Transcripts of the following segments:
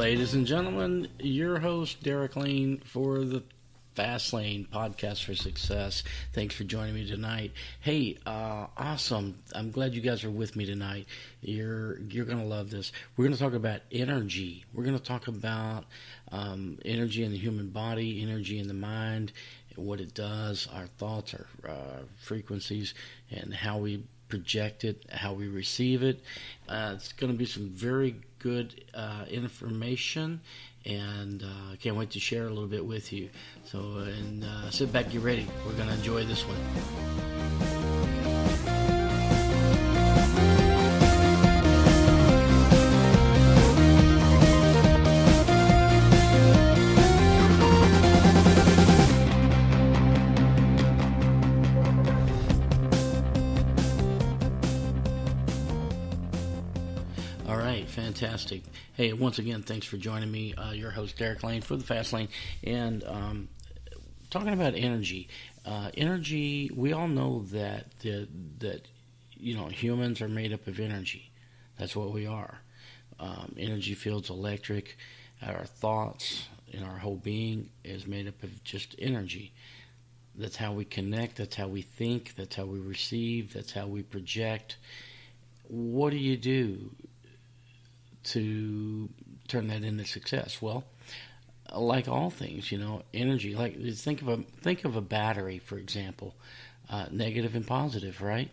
Ladies and gentlemen, your host, Derek Lane, for the Fast Lane Podcast for Success. Thanks for joining me tonight. Hey, awesome. I'm glad you guys are with me tonight. You're going to love this. We're going to talk about energy. We're going to talk about energy in the human body, energy in the mind, what it does, our thoughts, our frequencies, and how we project it, how we receive it. It's going to be some very good information, and I can't wait to share a little bit with you. So, sit back, get ready. We're going to enjoy this one. Fantastic. Hey, once again, thanks for joining me. Your host, Derek Lane, for the Fast Lane. And talking about energy. Energy, we all know that humans are made up of energy. That's what we are. Energy fields, electric. Our thoughts and our whole being is made up of just energy. That's how we connect. That's how we think. That's how we receive. That's how we project. What do you do to turn that into success? Well, like all things, energy. Like think of a battery, for example, negative and positive, right?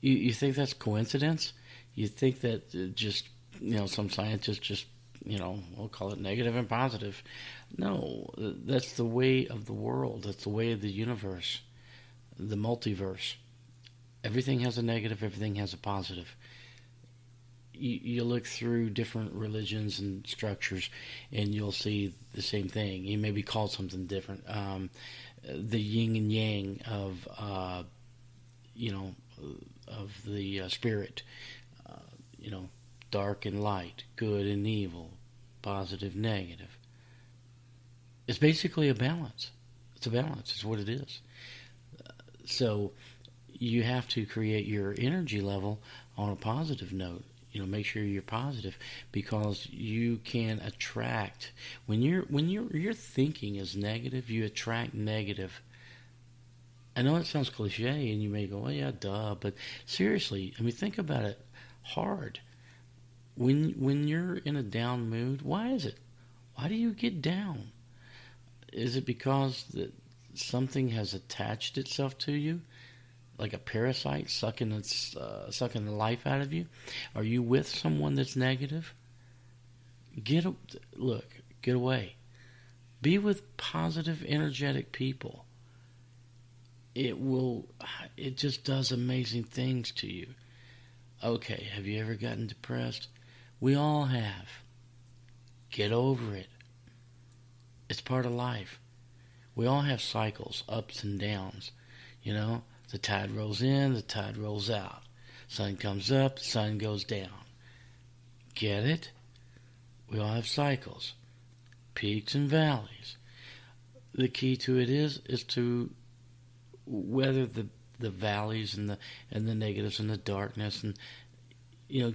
You think that's coincidence? You think that just some scientists just we'll call it negative and positive? No, that's the way of the world. That's the way of the universe, the multiverse. Everything has a negative. Everything has a positive. You look through different religions and structures, and you'll see the same thing. You may be called something different. The yin and yang of the spirit. Dark and light, good and evil, positive, negative. It's basically a balance. It's a balance. It's what it is. So you have to create your energy level on a positive note. Make sure you're positive, because you can attract. When your thinking is negative, you attract negative. I know it sounds cliche, and you may go, "Well, yeah, duh," but seriously, think about it hard. When you're in a down mood, why is it? Why do you get down? Is it because that something has attached itself to you? Like a parasite sucking the life out of you? Are you with someone that's negative? Get away. Be with positive, energetic people. It just does amazing things to you. Okay, have you ever gotten depressed? We all have. Get over it. It's part of life. We all have cycles, ups and downs, The tide rolls in, the tide rolls out. Sun comes up, the sun goes down. Get it? We all have cycles, peaks and valleys. The key to it is to weather the valleys and the negatives and the darkness, and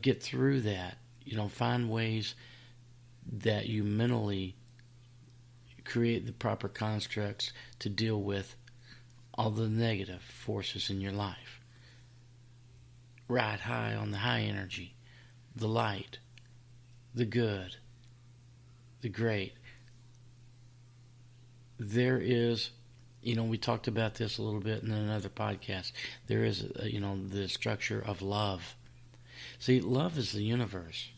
get through that. Find ways that you mentally create the proper constructs to deal with all the negative forces in your life. Ride high on the high energy, the light, the good, the great. There is, we talked about this a little bit in another podcast. There is, the structure of love. See, love is the universe.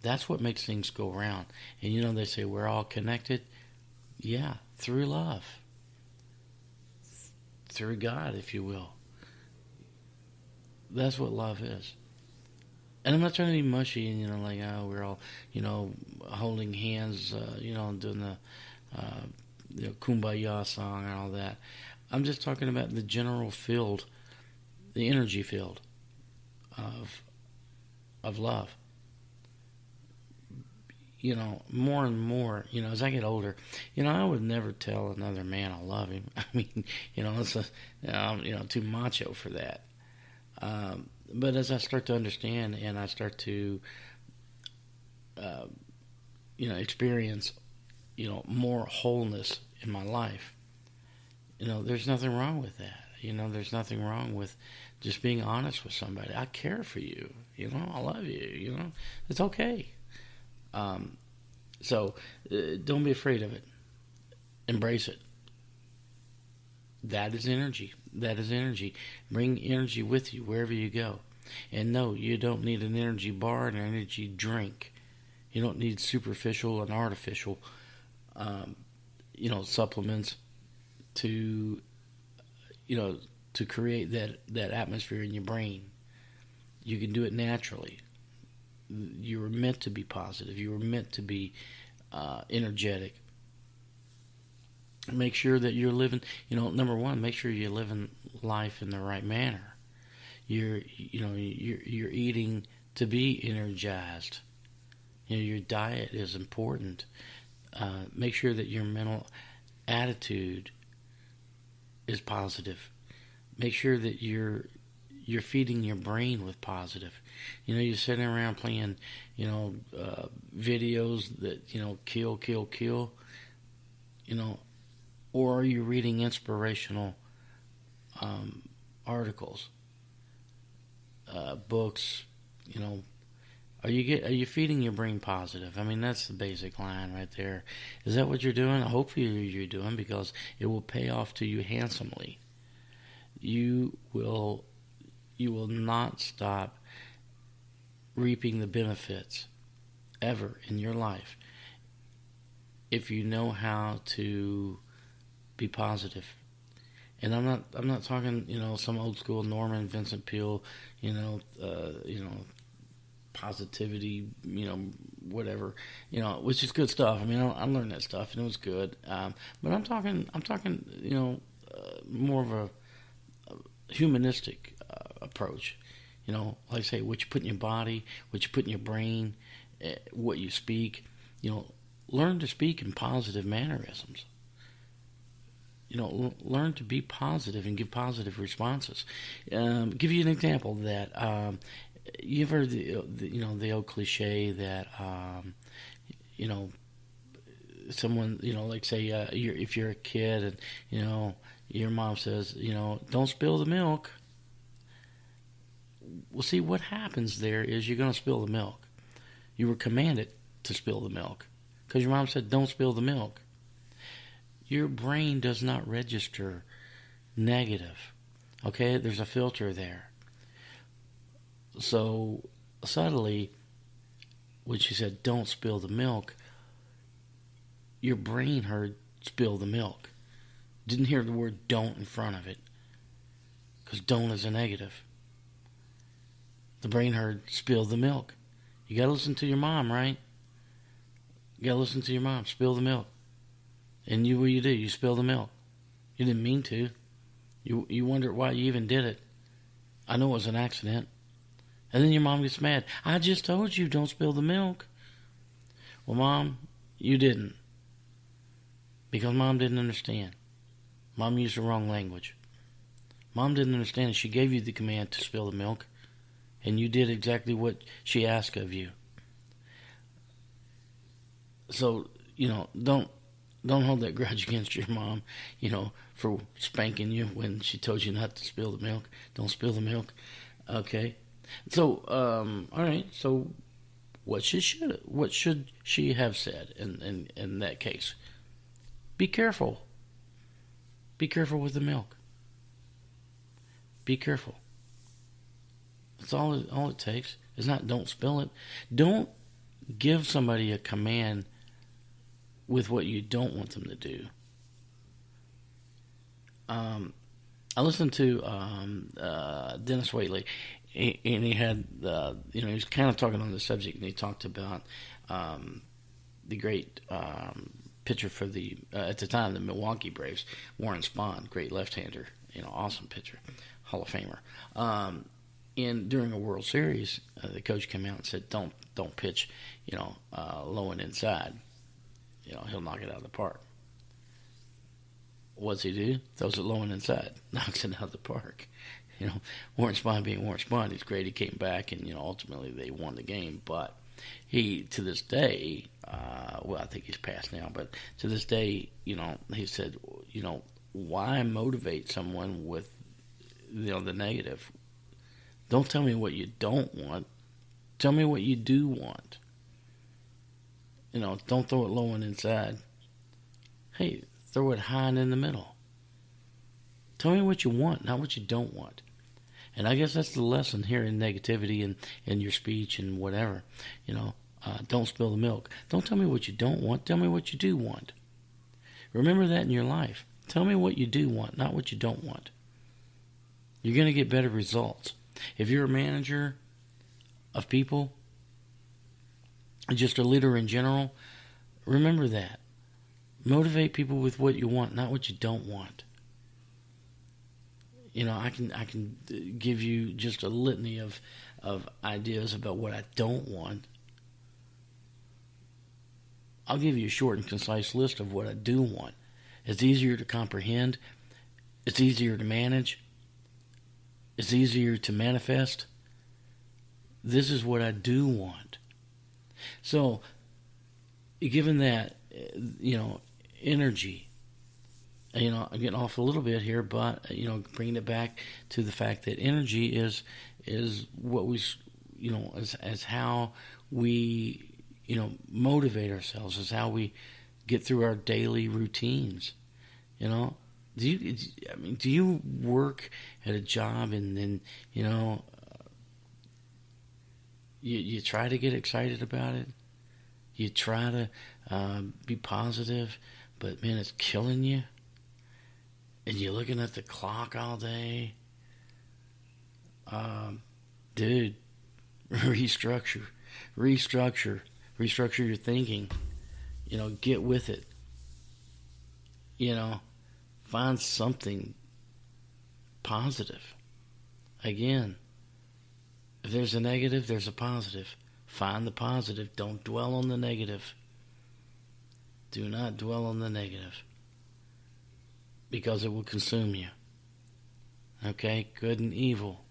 That's what makes things go around. And they say we're all connected. Yeah, through love. Through God, if you will. That's what love is. And I'm not trying to be mushy and, we're all, holding hands, doing the Kumbaya song and all that. I'm just talking about the general field, the energy field of love. More and more, as I get older, I would never tell another man I love him. It's too macho for that. But as I start to understand and I start to uh, experience, more wholeness in my life. There's nothing wrong with that. There's nothing wrong with just being honest with somebody. I care for you. I love you. It's okay. So don't be afraid of it. Embrace it. That is energy. That is energy. Bring energy with you wherever you go. And no, you don't need an energy bar and an energy drink. You don't need superficial and artificial, supplements to, to create that atmosphere in your brain. You can do it naturally. You were meant to be positive. You were meant to be energetic. Make sure that you're living, number one, make sure you're living life in the right manner. You're eating to be energized. Your diet is important. Make sure that your mental attitude is positive. Make sure that you're feeding your brain with positive. You're sitting around playing, videos that, kill, or are you reading inspirational articles, books? Are you feeding your brain positive? I mean, that's the basic line right there. Is that what you're doing? I hope you're doing, because it will pay off to you handsomely. You will not stop reaping the benefits ever in your life if you know how to be positive. And I'm not talking, some old school Norman Vincent Peale, positivity, whatever, which is good stuff. I mean, I learned that stuff and it was good. But I'm talking, more of a humanistic approach. Like I say, what you put in your body, what you put in your brain, what you speak. Learn to speak in positive mannerisms. Learn to be positive and give positive responses. Give you an example that you've heard the old cliche that someone like say if you're a kid and your mom says don't spill the milk. Well, see, what happens there is you're going to spill the milk. You were commanded to spill the milk because your mom said don't spill the milk. Your brain does not register negative. Okay, there's a filter there. So subtly, when she said don't spill the milk, your brain heard spill the milk. Didn't hear the word don't in front of it, because don't is a negative. The brain heard spill the milk. You got to listen to your mom, right? You got to listen to your mom. Spill the milk. And what do? You spill the milk. You didn't mean to. You wonder why you even did it. I know it was an accident. And then your mom gets mad. I just told you don't spill the milk. Well, Mom, you didn't. Because Mom didn't understand. Mom used the wrong language. Mom didn't understand. She gave you the command to spill the milk. And you did exactly what she asked of you. So, don't hold that grudge against your mom, for spanking you when she told you not to spill the milk. Don't spill the milk. Okay. So, all right. So, what should she have said in that case? Be careful. Be careful with the milk. Be careful. That's all it takes. It's not don't spill it. Don't give somebody a command with what you don't want them to do. I listened to Dennis Waitley, and he had he was kind of talking on the subject, and he talked about the great pitcher for the at the time the Milwaukee Braves, Warren Spahn, great left-hander, awesome pitcher, Hall of Famer. And during a World Series, the coach came out and said, "Don't pitch, low and inside. He'll knock it out of the park." What's he do? Throws it low and inside, knocks it out of the park. Warren Spahn being Warren Spahn, he's great. He came back, and ultimately they won the game. But he, to this day, well, I think he's passed now, but to this day, he said, why motivate someone with, the negative? Don't tell me what you don't want. Tell me what you do want. Don't throw it low and inside. Hey, throw it high and in the middle. Tell me what you want, not what you don't want. And I guess that's the lesson here in negativity and in your speech and whatever. Don't spill the milk. Don't tell me what you don't want. Tell me what you do want. Remember that in your life. Tell me what you do want, not what you don't want. You're going to get better results. If you're a manager of people, just a leader in general, remember that. Motivate people with what you want, not what you don't want. I can give you just a litany of ideas about what I don't want. I'll give you a short and concise list of what I do want. It's easier to comprehend. It's easier to manage. It's easier to manifest. This is what I do want. So, given that, energy, I'm getting off a little bit here, but, bringing it back to the fact that energy is what we, as how we, motivate ourselves, is how we get through our daily routines. Do you work at a job and then, you try to get excited about it? You try to be positive, but man, it's killing you. And you're looking at the clock all day. Dude, restructure your thinking. Get with it. Find something positive. Again, if there's a negative, there's a positive. Find the positive. Don't dwell on the negative. Do not dwell on the negative, because it will consume you. Okay? Good and evil.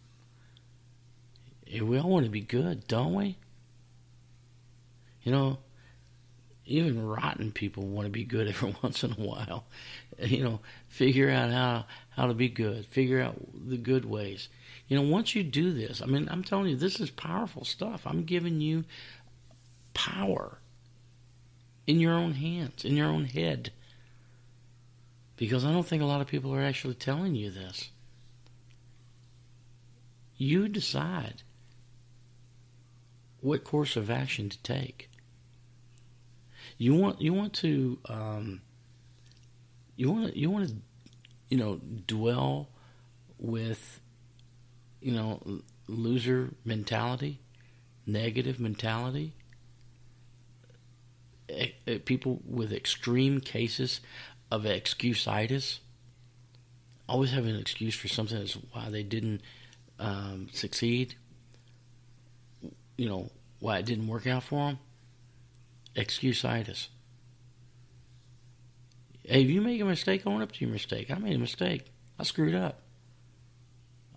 We all want to be good, don't we? Even rotten people want to be good every once in a while. Figure out how to be good. Figure out the good ways. Once you do this, I'm telling you, this is powerful stuff. I'm giving you power in your own hands, in your own head. Because I don't think a lot of people are actually telling you this. You decide what course of action to take. You want to dwell with loser mentality, negative mentality, people with extreme cases of excusitis, always having an excuse for something that's why they didn't succeed, why it didn't work out for them. Excusitis. Hey, if you make a mistake, own up to your mistake. I made a mistake. I screwed up.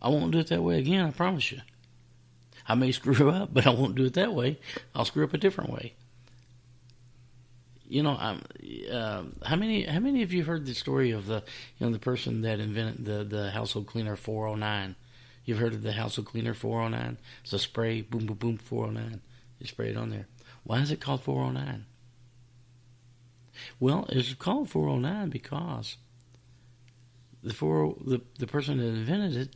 I won't do it that way again, I promise you. I may screw up, but I won't do it that way. I'll screw up a different way. How many of you heard the story of the person that invented the household cleaner 409? You've heard of the household cleaner 409? It's a spray, boom, boom, boom, 409. You spray it on there. Why is it called 409? Well, it's called 409 because the person that invented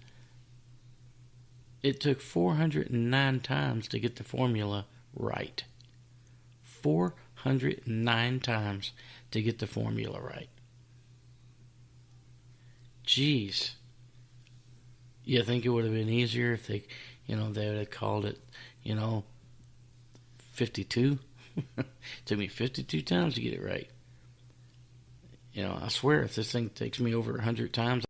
it took 409 times to get the formula right. 409 times to get the formula right. Jeez. You think it would have been easier if they would have called it, 52? Took me 52 times to get it right. I swear if this thing takes me over 100 times,